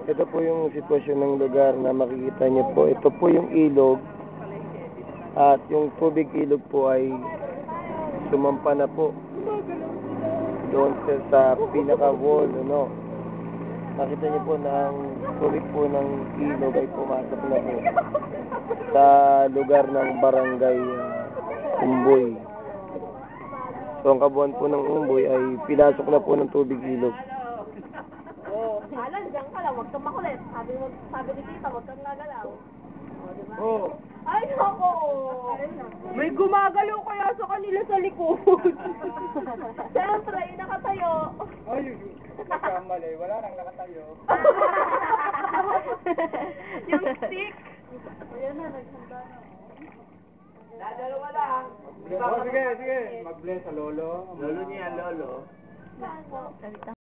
Ito po yung sitwasyon ng lugar na makikita niyo po. Ito po yung ilog. At yung tubig ilog po ay sumampa na po doon sa pinaka-wall, ano. Nakita niyo po na ang tubig po ng ilog ay pumasok na po sa lugar ng barangay Umboy. So ang kabuuan po ng Umboy ay pinasok na po ng tubig ilog. Alan, diyan ka lang, huwag kang makulit. Sabi ni Tita, huwag kang gagalaw. O, diba? Oh. Ay, nako! May gumagalaw kaya sa kanila sa likod. Siyempre, nakatayo. Ay, nagkamali. Wala nang nakatayo. Yung stick. Ayan na, naghanda na. Dadalawa lang. Sige. Mag-bless sa lolo. Lolo niya, lolo. Saan po?